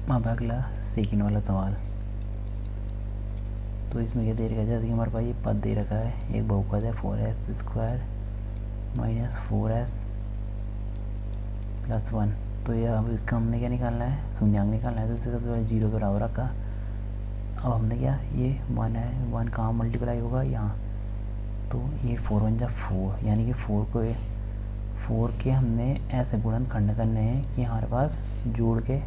अब अगला सेकंड वाला सवाल। तो इसमें क्या दे रखा है, जैसे कि हमारे पास ये पद दे रखा है, एक बहुपद है 4s² माइनस 4s प्लस 1। तो ये अब इसका हमने क्या निकालना है, शून्यांक निकालना है। जैसे सबसे पहले 0 के बराबर रखा, अब हमने क्या, ये 1 है, 1 कहाँ मल्टीप्लाई होगा, यहाँ। तो ये 4 1 जा 4, यानी कि 4 के हमने ऐसे गुणनखंड करने हैं कि हमारे पास जोड़ के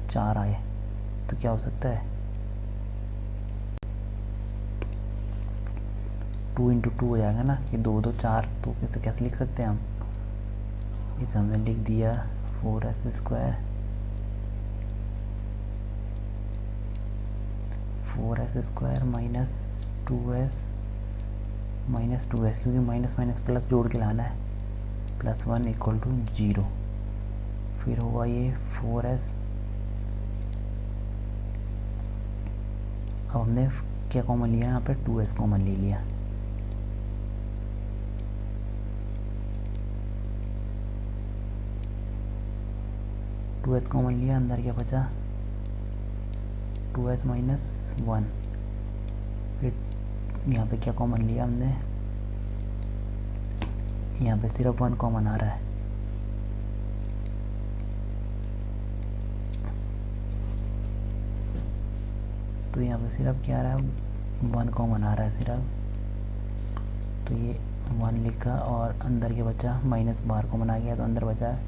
4 आए। तो क्या हो सकता है, 2 × 2 हो जाएगा ना, कि 2 2 4। तो इसे कैसे लिख सकते हैं हम, इसे हमने लिख दिया 4s² माइनस 2s, क्योंकि माइनस माइनस प्लस जोड़ के लाना है, प्लस 1 = 0। फिर होगा ये 4s। अब हमने क्या कॉमन लिया, यहाँ पे 2s कॉमन ले लिया। टू एस कॉमन लिया, अंदर क्या बचा, 2s - 1। फिर यहाँ पे क्या कॉमन लिया हमने, यहाँ पे सिर्फ 1 कॉमन आ रहा है। तो यहाँ पे सिर्फ क्या आ रहा है, 1 कॉमन आ रहा है सिर्फ। तो ये 1 लिखा और अंदर क्या बचा, माइनस बाहर कॉमन आ गया, तो अंदर बचा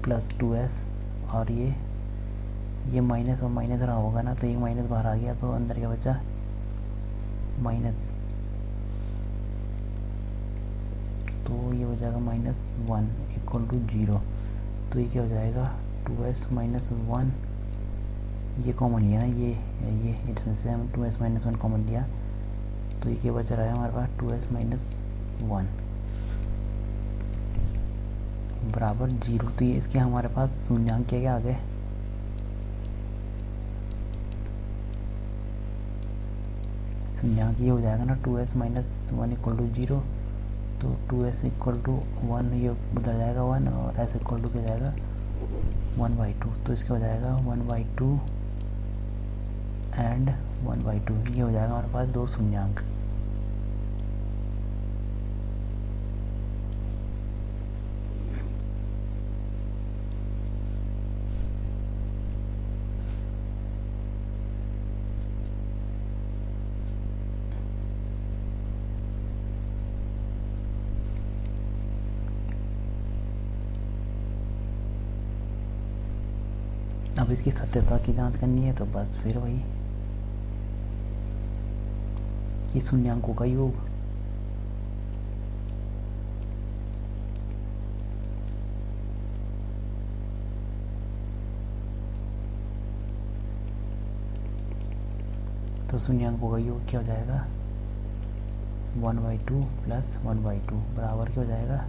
प्लस 2s। और ये माइनस और माइनस रहा होगा ना, तो एक माइनस बाहर आ गया, तो अंदर क्या बचा, माइनस। तो ये हो जाएगा -1 = 0। तो ये क्या हो जाएगा, 2s - 1। ये कॉमन लिया ना, ये इसमें से हम 2s - 1 कॉमन लिया। तो ये क्या बचा रहा है हमारे पास, 2s - 1 बराबर 0। तो ये इसके हमारे पास शून्यांक क्या आ गए, शून्यांक ये हो जाएगा ना, 2s - 1 = 0। तो 2s = 1, ये बदल जाएगा 1, और s = क्या जाएगा 1/2। तो इसका हो जाएगा 1/2 एंड 1/2। ये हो जाएगा हमारे पास 2 शून्यांक। अब इसकी सत्यता की जांच करनी है, तो बस फिर वही कि शून्यांकों का योग। तो शून्यांकों का योग क्या हो जाएगा, 1/2 + 1/2 बराबर क्या हो जाएगा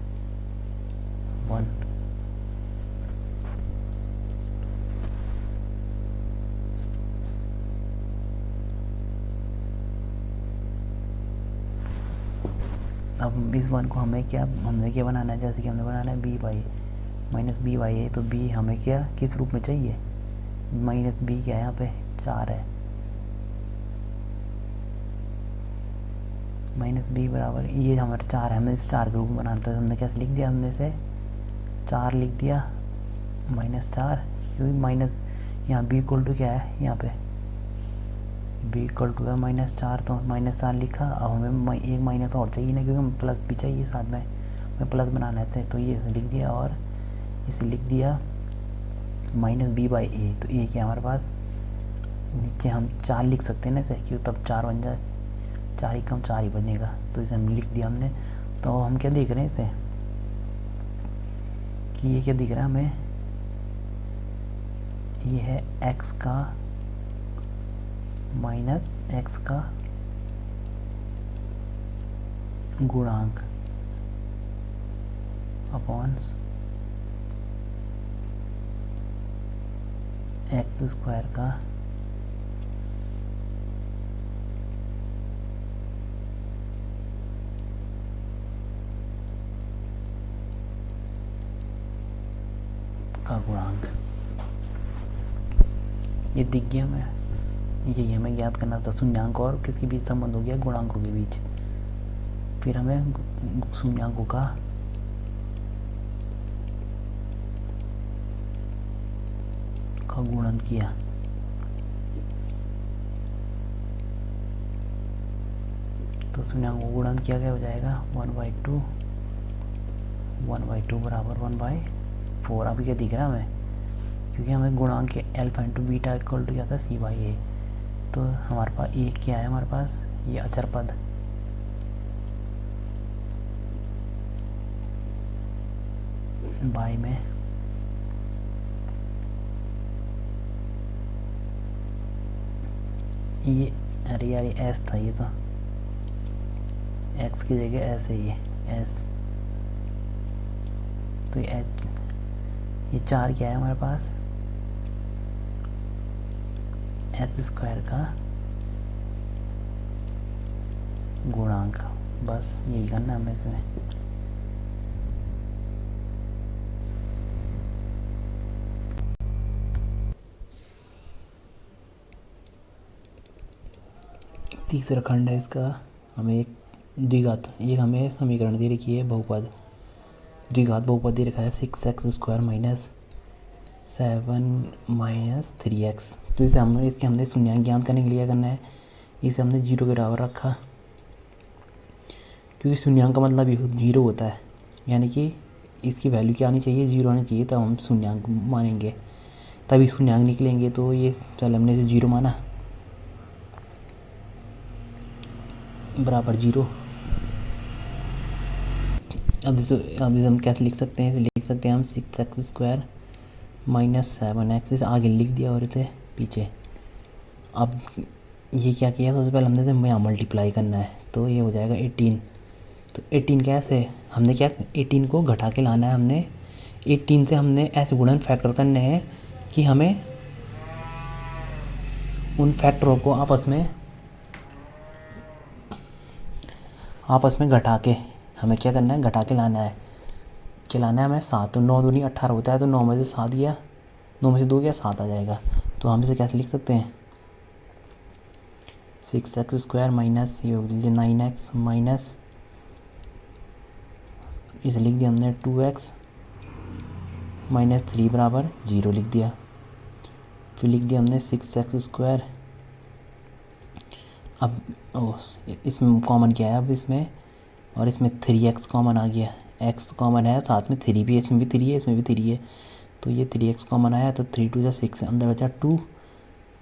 1। अब इस 1 को हमने क्या बनाना है, जैसे कि हमने बनाना है b/-b/a। तो b हमें क्या किस रूप में चाहिए, -b क्या है यहाँ पे 4 है, -b बराबर ये हमारे 4 है। हमने इस 4 के रूप में बनाना था, तो हमने क्या लिख दिया, हमने इसे 4 लिख दिया -4, क्योंकि माइनस यहाँ b = क्या है, यहाँ पे b = -4। तो -4 लिखा। अब हमें एक माइनस और चाहिए ना, क्योंकि हमें प्लस भी चाहिए साथ में, हमें प्लस बनाना है इसे। तो ये इसे लिख दिया, और इसे लिख दिया -b/a। तो a क्या हमारे पास, नीचे हम 4 लिख सकते हैं ना इसे, क्यों, तब 4 बन जाए, 4 ही कम 4 ही बनेगा। तो इसे हम लिख दिया हमने। तो हम क्या देख रहे हैं इसे, कि ये क्या दिख रहा है हमें, ये है x का -x का गुणांक अपॉन x² का गुणांक। ये दिख गया हमें, यही हमें ज्ञात करना था। शून्यांक और किसके बीच संबंध हो गया, गुणांकों के बीच। फिर हमें शून्यांकों का गुणन किया। तो शून्यांकों को गुणन किया, क्या हो जाएगा 1/2 बराबर 1/4। अभी क्या दिख रहा है हमें, क्योंकि हमें गुणांक के alpha into beta equal to क्या था C/A। तो हमारे पास एक क्या है, हमारे पास ये अचर पद, बाई में ये, अरे यार ये एस था, ये तो एक्स की जगह एस है, ये एस। तो ये 4 क्या है हमारे पास, S² का गुणांक। बस यही करना है हमें इसमें। तीसरा खंड है इसका, हमें एक द्विघात, एक हमें समीकरण दे रखी है बहुपद, द्विघात बहुपद दे रखा है 6x² माइनस 7 - 3x। तो इसे हमने शून्यांक ज्ञात करने के लिए करना है, इसे हमने 0 के बराबर रखा, क्योंकि शून्यांक का मतलब 0 होता है, यानी कि इसकी वैल्यू क्या आनी चाहिए, 0 आनी चाहिए, तब हम शून्यांक मानेंगे, तभी शून्यांक निकलेंगे। तो ये चल हमने इसे 0 माना, बराबर 0। अब इसे हम कैसे लिख सकते हैं, लिख सकते हैं हम 6x² माइनस 7x, इसे आगे लिख दिया और इसे पीछे। अब ये क्या किया, सबसे पहले हमने इसे यहाँ मल्टीप्लाई करना है, तो ये हो जाएगा 18। तो 18 कैसे, हमने क्या 18 को घटा के लाना है, हमने 18 से हमने ऐसे गुणन फैक्टर करने हैं कि हमें उन फैक्टरों को आपस में घटा के हमें क्या करना है, घटा के लाना है। क्या लाना है हमें 7, तो 9 दूनी 18 होता है, तो 9 में से 7 गया, 9 में से 2 गया, 7 आ जाएगा। तो हम इसे कैसे लिख सकते हैं, 6x² माइनस ये 9x माइनस, इसे लिख दिया हमने 2x माइनस 3 बराबर 0 लिख दिया। फिर लिख दिया हमने 6x², अब इसमें कॉमन क्या है, अब इसमें और इसमें 3x कॉमन आ गया, x कॉमन है, साथ में 3 भी है, इसमें भी 3 है, इसमें भी 3 है, तो ये 3x कॉमन आया, तो 3 2 6, अंदर बचा 2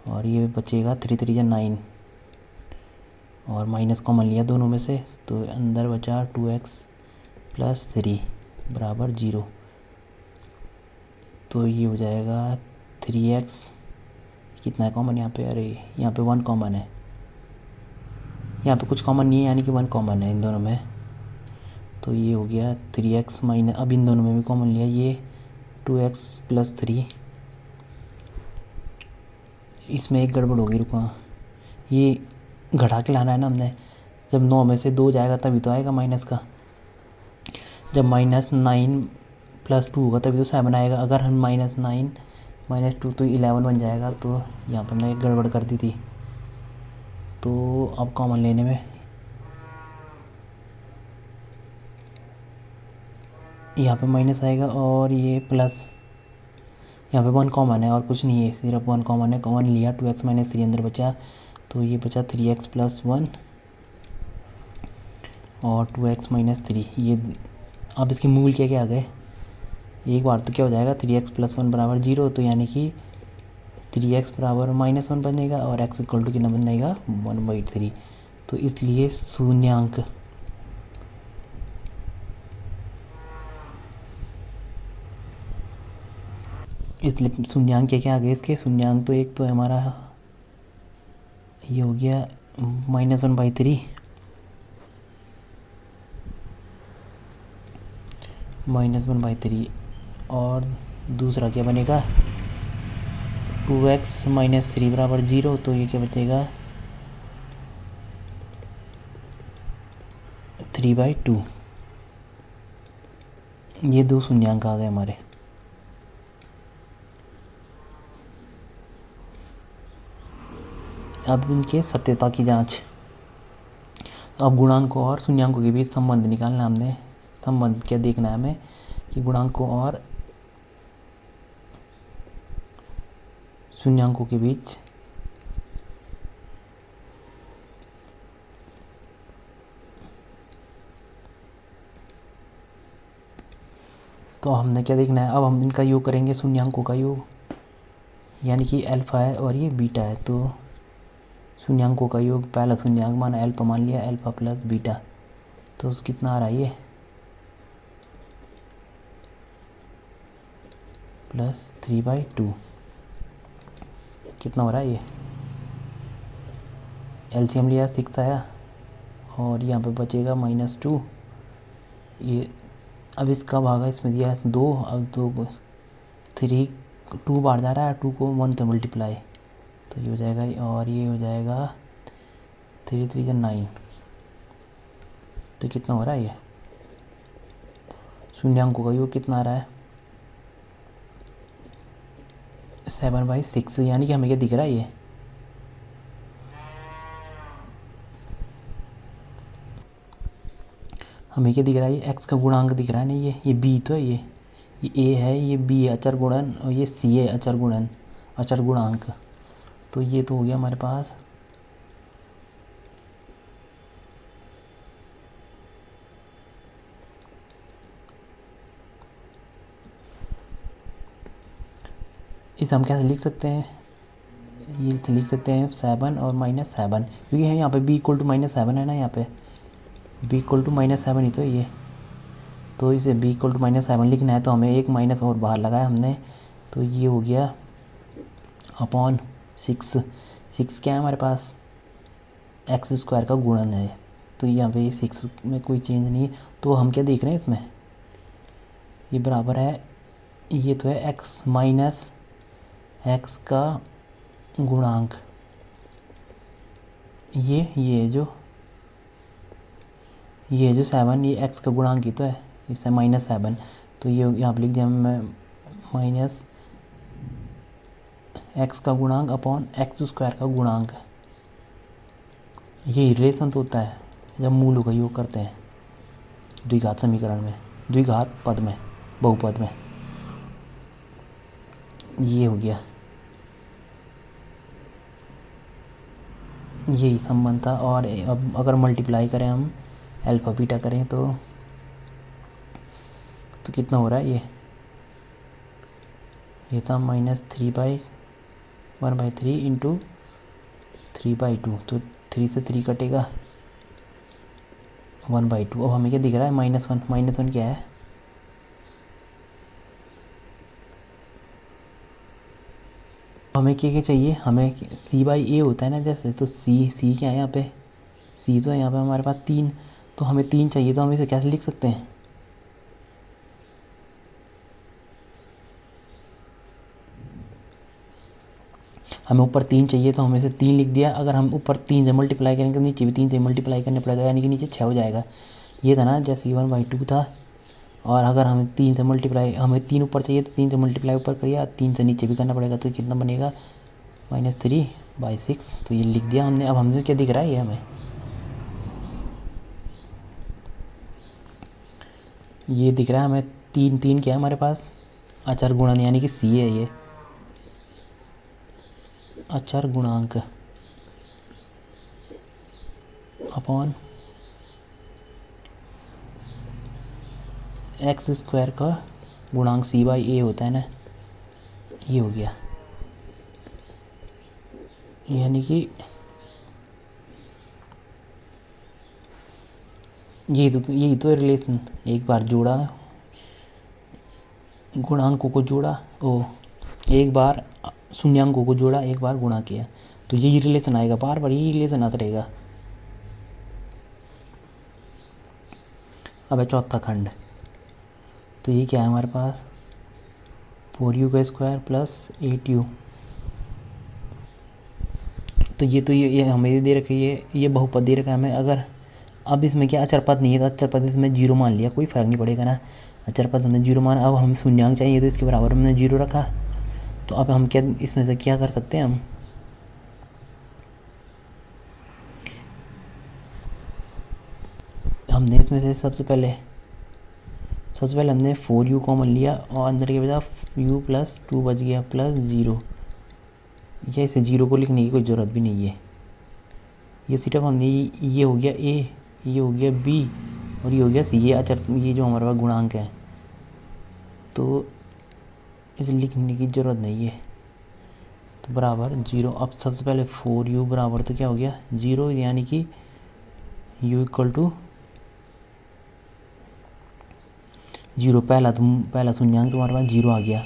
और ये बचेगा 3 3 9, और माइनस कॉमन लिया दोनों में से, तो अंदर बचा 2x प्लस 3 बराबर 0। तो ये हो जाएगा 3x, कितना है कॉमन यहाँ पे, अरे यहाँ पे 1 कॉमन है, यहाँ पे कुछ कॉमन नहीं है, यानी कि 1 कॉमन है इन दोनों में। तो ये हो गया 3x माइनस, अब इन दोनों में भी कॉमन लिया, ये 2x प्लस 3, इसमें एक गड़बड़ होगी, रुको, ये घटा के लाना है ना हमने, जब 9 में से 2 जाएगा तभी तो आएगा माइनस का, जब -9 + 2 होगा तभी तो 7 आएगा। अगर हम -9 - 2 तो 11 बन जाएगा, तो यहाँ पर हमने एक गड़बड़ कर दी थी। तो अब कॉमन लेने में यहाँ पे माइनस आएगा और ये प्लस, यहाँ पे 1 कॉमन है और कुछ नहीं है, सिर्फ 1 कॉमन है, कॉमन लिया, 2x माइनस 3 अंदर बचा, तो ये बचा 3x प्लस 1 और 2x माइनस 3। ये अब इसके मूल क्या आ गए, एक बार तो क्या हो जाएगा 3x प्लस 1 बराबर 0, तो यानी कि 3x बराबर -1 बनेगा और x इक्वल टू कितना बनेगा 1/3। तो इसलिए शून्यांक इसलिए शून्यांक क्या आ गए इसके, शून्यांक तो एक तो हमारा ये हो गया -1/3 -1/3, और दूसरा क्या बनेगा 2x माइनस 3 बराबर 0, तो ये क्या बचेगा 3/2। ये 2 शून्यांक आ गए हमारे। अब इनके सत्यता की जांच। अब गुणांकों और शून्यांकों के बीच संबंध निकालना हमने। संबंध क्या देखना है हमें कि गुणांकों और शून्यांकों के बीच तो हमने क्या देखना है। अब हम इनका योग करेंगे, शून्यांकों का योग, यानी कि अल्फ़ा है और ये बीटा है। तो शून्यांकों का योग, पहला शून्यांक माना अल्फ़ा, मान लिया अल्फ़ा प्लस बीटा, तो कितना आ रहा है ये +3/2। कितना हो रहा है ये, एलसीएम लिया 6 आया और यहाँ पे बचेगा -2। ये अब इसका भागा इसमें दिया है 2, अब 2 3 2 बार जा रहा है, 2 को 1 से मल्टीप्लाई, तो ये हो जाएगा और ये हो जाएगा 3 3 9। तो कितना हो रहा है ये शून्यांकों का योग कितना आ रहा है 7/6, यानी कि हमें क्या दिख रहा है ये हमें क्या दिख रहा है, ये x का गुणांक दिख रहा है ना, ये b तो है, ये a है, ये b है अचर गुणन और ये c है अचर गुणन, अचर गुणांक। तो ये तो हो गया हमारे पास इसे हम कैसे लिख सकते हैं, ये लिख सकते हैं 7 और -7, क्योंकि यहाँ पे b = -7 है ना, यहाँ पे b = -7 ही तो ये, तो इसे b = -7 लिखना है तो हमें एक माइनस और बाहर लगाया हमने, तो ये हो गया अपॉन 6। 6 क्या है हमारे पास x² का गुणन है, तो यहाँ पे 6 में कोई चेंज नहीं है। तो हम क्या देख रहे हैं इसमें, ये बराबर है, ये तो है x माइनस x का गुणांक, ये जो 7, ये x का गुणांक ही तो है, इससे -7, तो ये यहाँ पर लिख दिया मैं माइनस x का गुणांक अपॉन x² का गुणांक। ये रिलेशन तो होता है जब मूलों का योग करते हैं द्विघात समीकरण में, द्विघात पद में, बहुपद में। ये हो गया, यही संबंध था। और अब अगर मल्टीप्लाई करें हम, अल्फ़ा बीटा करें तो कितना हो रहा है ये था -3/1/3 इंटू 3/2, तो 3 से 3 कटेगा 1/2। अब हमें क्या दिख रहा है -1 क्या है, हमें क्या चाहिए, हमें c/a होता है ना जैसे, तो c क्या है यहाँ पे, c तो है यहाँ पे हमारे पास 3, तो हमें 3 चाहिए, तो हम इसे कैसे लिख सकते हैं, हमें ऊपर 3 चाहिए तो हमें से 3 लिख दिया। अगर हम ऊपर 3 से मल्टीप्लाई करेंगे तो नीचे भी 3 से मल्टीप्लाई करने पड़ेगा, यानी कि नीचे 6 हो जाएगा। ये था ना जैसे 1/2 था, और अगर हमें 3 से मल्टीप्लाई, हमें 3 ऊपर चाहिए तो 3 से मल्टीप्लाई ऊपर करिए, 3 से नीचे भी करना पड़ेगा, तो कितना बनेगा -3/6। तो ये लिख दिया हमने। अब हमसे क्या दिख रहा है, ये हमें ये दिख रहा है हमें 3 क्या है हमारे पास अचर गुणन, यानी कि c है ये अचर गुणांक अपॉन x² का गुणांक c/a होता है ना, ये हो गया, यानी कि यही तो रिलेशन, एक बार जोड़ा गुणांकों को जोड़ा, एक बार शून्यांकों को जोड़ा, एक बार गुणा किया, तो यही रिलेशन आएगा, बार बार यही रिलेशन आता रहेगा। अब है चौथा खंड, तो ये क्या है हमारे पास 4u² + 8u, तो ये हमें दे रखी है, ये बहुपद दे रखा है हमें। अगर अब इसमें क्या अचर पद नहीं है, तो अचर पद इसमें 0 मान लिया, कोई फ़र्क नहीं पड़ेगा ना, अचर पद हमने 0 मान। अब हम शून्यांक चाहिए तो इसके बराबर हमने 0 रखा। तो अब हम क्या इसमें से क्या कर सकते हैं, हम इसमें से सबसे पहले हमने 4u कॉमन लिया और अंदर के बचा u प्लस 2 बच गया प्लस 0। या इसे 0 को लिखने की कोई ज़रूरत भी नहीं है। ये सिर्फ हमने ये हो गया a, ये हो गया b और ये हो गया c, ये अचर, ये जो हमारे पास गुणांक है, तो इसे लिखने की ज़रूरत नहीं है। तो बराबर 0। अब सबसे पहले 4u बराबर तो क्या हो गया 0, यानी कि u इक्वल टू 0। पहला शून्यांक तुम्हारे पास 0 आ गया।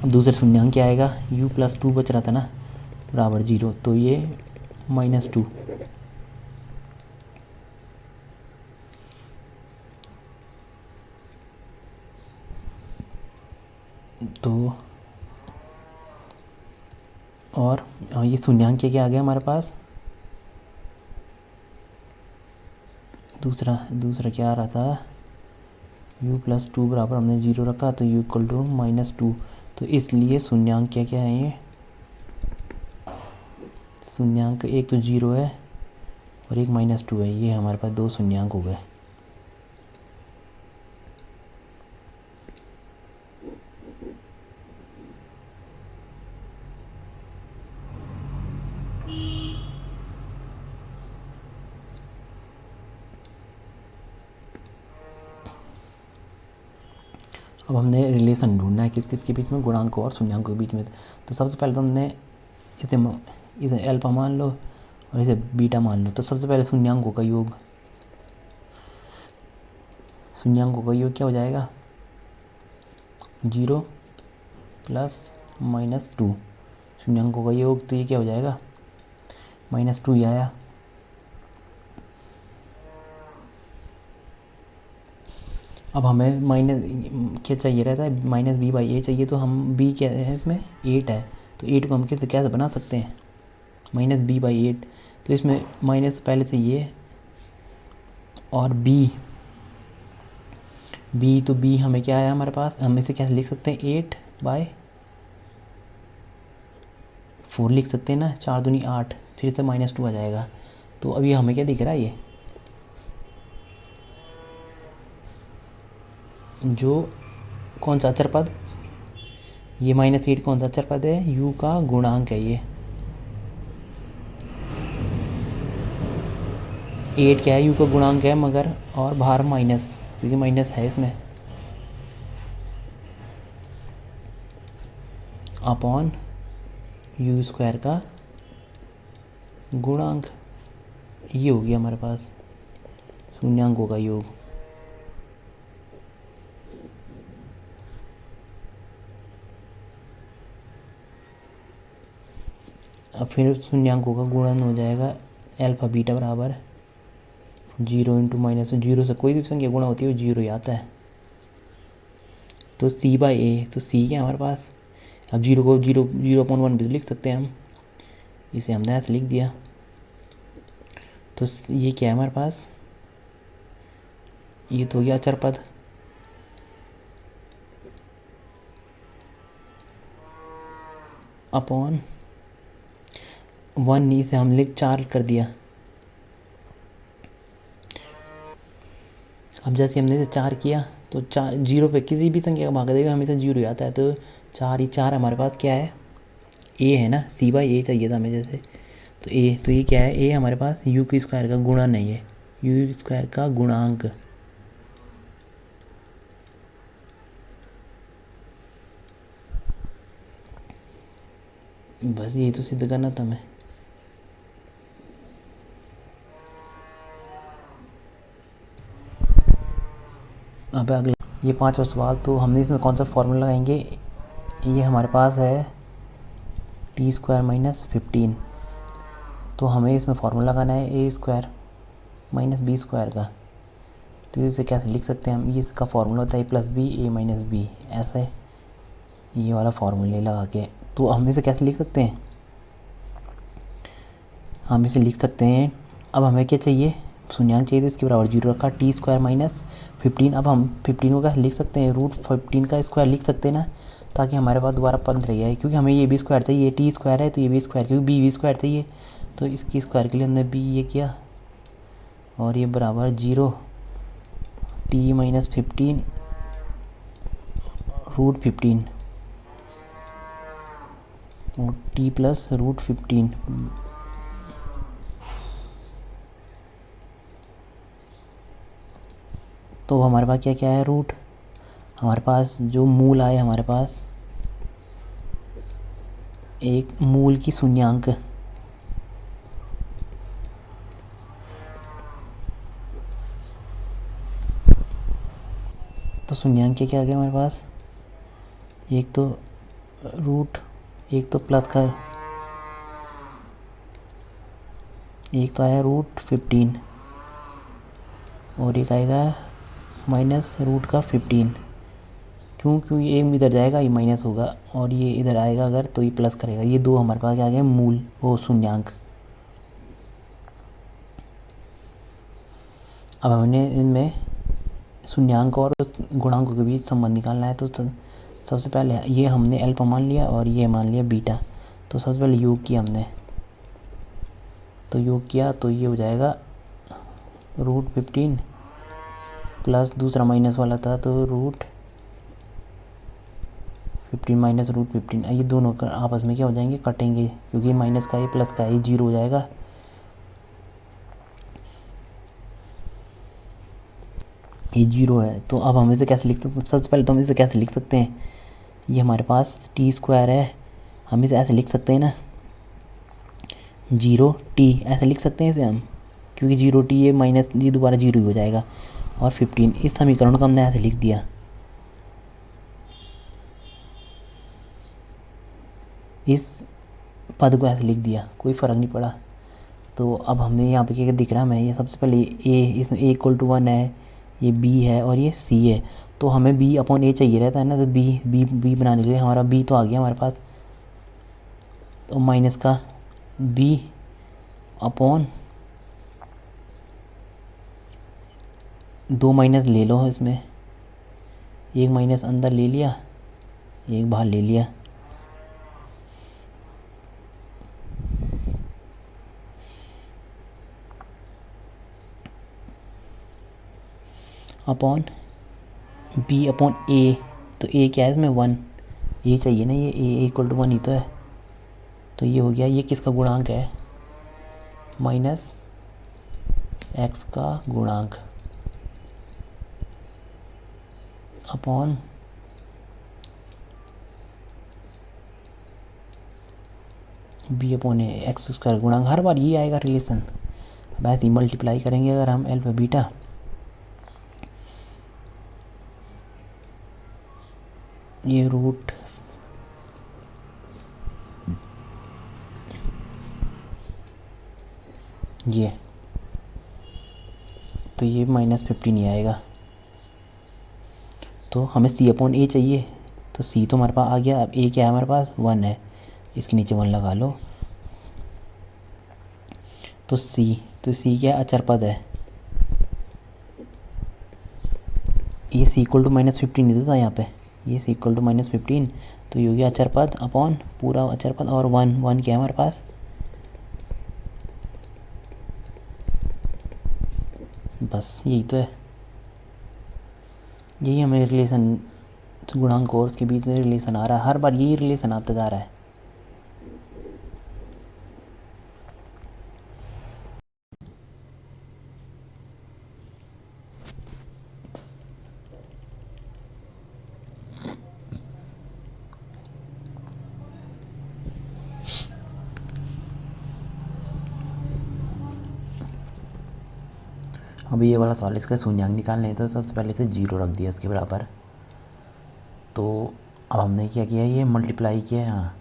अब दूसरा शून्यांक क्या आएगा, u प्लस 2 बच रहा था ना, बराबर 0, तो ये -2। तो और ये शून्यांक क्या आ गया हमारे पास, दूसरा क्या आ रहा था, u प्लस 2 बराबर हमने 0 रखा, तो u इक्वल टू -2। तो इसलिए शून्यांक क्या है, ये शून्यांक एक तो 0 है और एक -2 है। ये हमारे पास दो शून्यांक हो गए। अब हमने रिलेशन ढूंढना है किस किस के बीच में, गुणांक और शून्यांक के बीच में। तो सबसे पहले तो हमने इसे अल्फा मान लो और इसे बीटा मान लो। तो सबसे पहले शून्यांकों का योग क्या हो जाएगा, 0 प्लस -2। शून्यांकों का योग तो ये क्या हो जाएगा, -2 ही आया। अब हमें माइनस क्या चाहिए रहता है, -b/a चाहिए। तो हम b क्या है इसमें 8 है, तो 8 को हम कैसे बना सकते हैं, -b/8। तो इसमें माइनस पहले से ये और b तो b हमें क्या आया हमारे पास, हम इसे कैसे लिख सकते हैं, 8/4 लिख सकते हैं ना, 4 दूनी 8, फिर से -2 आ जाएगा। तो अभी हमें क्या दिख रहा है, ये जो कौन सा अचर पद, ये -8 कौन सा अचर पद है, u का गुणांक है। ये 8 क्या है, u का गुणांक है, मगर और बाहर माइनस, क्योंकि माइनस है इसमें, अपॉन u² का गुणांक। ये हो गया हमारे पास शून्यांकों का योग। अब फिर शून्यांकों का गुणन हो जाएगा अल्फा बीटा बराबर 0 × -0 से कोई भी संख्या गुणा होती है वो 0 ही आता है। तो c/a, तो c क्या है हमारे पास, अब 0 को 0/1 भी लिख सकते हैं हम, इसे हमने ऐसे लिख दिया। तो ये क्या है हमारे पास, ये तो हो गया अचर पद, अपॉन 1, इसे हम लिख 4 कर दिया। अब जैसे हमने इसे 4 किया तो 0 पे किसी भी संख्या का भाग देगा हमेशा 0 ही आता है। तो 4 हमारे पास क्या है, a है ना, c/a चाहिए था हमें जैसे, तो a, तो ये क्या है, a हमारे पास u² का गुणा नहीं है, u² का गुणांक। बस यही तो सिद्ध करना था हमें। अब अगला ये 5वां सवाल, तो हमने इसमें कौन सा फॉर्मूला लगाएंगे, ये हमारे पास है t² - 15। तो हमें इसमें फार्मूला लगाना है a² - b² का। तो इसे कैसे लिख सकते हैं हम, ये इसका फार्मूला होता है a + b a - b, ऐसे ये वाला फार्मूला लगा के। तो हम इसे कैसे लिख सकते हैं, हम इसे लिख सकते हैं, अब हमें क्या चाहिए, शून्यांक चाहिए, तो इसके बराबर 0 रखा, t² - 15। अब हम 15 को कैसे लिख सकते हैं, √15 का स्क्वायर लिख सकते हैं ना, ताकि हमारे पास दोबारा पद रह जाए, क्योंकि हमें ये b² चाहिए, t² है तो ये b², क्योंकि b² चाहिए, तो इसकी स्क्वायर के लिए हमने b ये किया और ये बराबर 0 टी माइनस 15 रूट 15 और टी प्लस रूट 15। तो हमारे पास क्या क्या है, रूट, हमारे पास जो मूल आए, हमारे पास एक मूल की शून्यांक, तो शून्यांक क्या आ गया हमारे पास, एक तो रूट, एक तो प्लस का, एक तो आया रूट 15 और एक आएगा माइनस रूट का 15। क्यों ये एक इधर जाएगा ये माइनस होगा और ये इधर आएगा अगर तो ये प्लस करेगा। ये दो हमारे पास क्या आ गए मूल, वो शून्यांक। अब हमने इनमें शून्यांक और गुणांकों के बीच संबंध निकालना है। तो सबसे पहले ये हमने अल्फा मान लिया और ये मान लिया बीटा। तो सबसे पहले योग किया हमने, तो योग किया तो ये हो जाएगा रूट 15 प्लस दूसरा माइनस वाला था तो रूट 15 माइनस रूट 15। ये दोनों आपस में क्या हो जाएंगे, कटेंगे, क्योंकि माइनस का ये प्लस का ये 0 हो जाएगा। ये 0 है। तो अब हम इसे कैसे लिख सकते हैं, सबसे पहले तो हम इसे कैसे लिख सकते हैं, ये हमारे पास टी स्क्वायर है, हम इसे ऐसे लिख सकते हैं ना, 0 टी ऐसे लिख सकते हैं इसे हम, क्योंकि 0 टी ये माइनस ये दोबारा 0 ही हो जाएगा और 15 इस समीकरण को हमने ऐसे लिख दिया। इस पद को ऐसे लिख दिया, कोई फ़र्क नहीं पड़ा। तो अब हमने यहाँ पे क्या दिख रहा है हमें, ये सबसे पहले ए, इसमें a इक्वल टू 1 है, ये b है और ये c है। तो हमें b अपॉन a चाहिए रहता है ना, तो b बनाने के लिए हमारा b तो आ गया हमारे पास, तो माइनस का b अपॉन 2 माइनस ले लो, इसमें एक माइनस अंदर ले लिया, एक बाहर ले लिया, अपॉन b अपॉन a। तो a क्या है इसमें 1, ये चाहिए ना, ये a इक्वल टू 1 ही तो है। तो ये हो गया, ये किसका गुणांक है, माइनस x का गुणांक अपॉन b अपॉन ए, एक्स स्क्वायर गुणांक। हर बार ये आएगा रिलेशन। अब ऐसे ही मल्टीप्लाई करेंगे अगर हम अल्फा बीटा, ये रूट ये, तो ये माइनस 15 ही आएगा। तो हमें c अपॉन ए चाहिए, तो c तो हमारे पास आ गया। अब a क्या है हमारे पास, 1 है, इसके नीचे 1 लगा लो। तो c क्या अचर पद है, ये c इक्वल टू माइनस 15 नहीं था यहाँ पे, ये c इक्वल टू माइनस 15, तो ये हो गया अचर पद अपॉन पूरा अचर पद। और 1 क्या है हमारे पास, बस यही तो है। यही हमें रिलेशन गुणांक और उसके बीच में रिलेशन आ रहा है, हर बार यही रिलेशन आता जा रहा है। अभी ये वाला सवाल, इसका शून्यांक निकालने तो सबसे पहले से 0 रख दिया इसके बराबर। तो अब हमने क्या किया, ये मल्टीप्लाई किया, हाँ,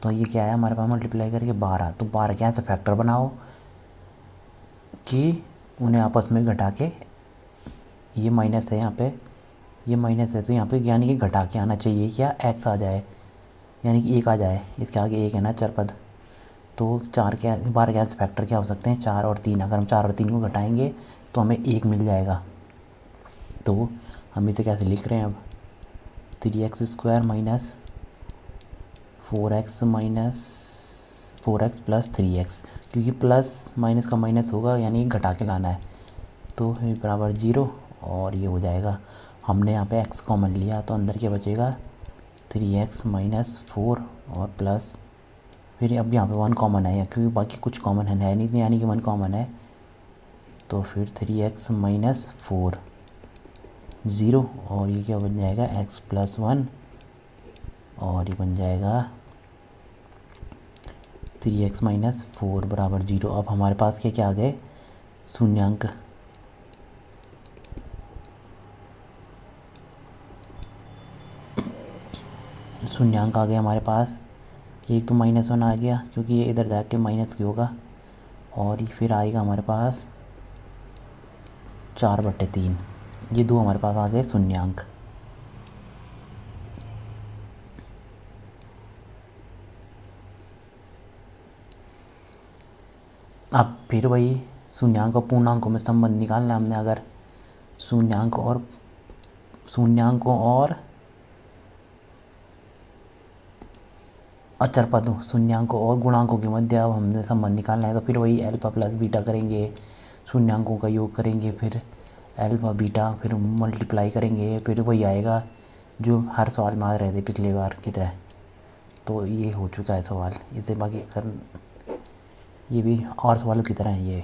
तो ये क्या है हमारे पास, मल्टीप्लाई करके 12। तो 12 क्या ऐसे फैक्टर बनाओ कि उन्हें आपस में घटा के, ये माइनस है यहाँ पे, ये माइनस है तो यहाँ पे यानी कि घटा के आना चाहिए, क्या x आ जाए, यानी कि 1 आ जाए, इसके आगे 1 है ना चरपद। तो 4 क्या, 12 क्या फैक्टर क्या हो सकते हैं, 4 और 3। अगर हम 4 और 3 को घटाएंगे तो हमें 1 मिल जाएगा। तो हम इसे कैसे लिख रहे हैं अब, 3x square minus 4x plus 3x, क्योंकि प्लस माइनस का माइनस होगा यानी घटा के लाना है। तो ये बराबर 0 और ये हो जाएगा, हमने यहाँ पे x कॉमन लिया तो अंदर क्या बचेगा 3x माइनस 4 और प्लस, फिर अब यहाँ पे 1 कॉमन है क्योंकि बाकी कुछ कॉमन है नहीं, यानी कि 1 कॉमन है, तो फिर 3x माइनस 4 0 और ये क्या बन जाएगा x प्लस 1 और ये बन जाएगा 3x माइनस 4 बराबर 0। अब हमारे पास क्या क्या आ गए शून्यांक, शून्यांक आ गए हमारे पास। एक तो -1 आ गया क्योंकि ये इधर जाके माइनस की होगा, और फिर आएगा हमारे पास 4/3, ये दो हमारे पास आ गए शून्यांक। अब फिर वही शून्यांक और पूर्णांकों में संबंध निकालना हमने, अगर शून्यांकों और अचर पदों, शून्यांकों और गुणांकों के मध्य अब हमने संबंध निकालना है, तो फिर वही अल्फा प्लस बीटा करेंगे, शून्यांकों का योग करेंगे, फिर अल्फा बीटा, फिर मल्टीप्लाई करेंगे, फिर वही आएगा जो हर सवाल में आ रहे थे पिछले बार की तरह। तो ये हो चुका है सवाल, इसे बाकी कर, ये भी और सवालों की तरह है ये।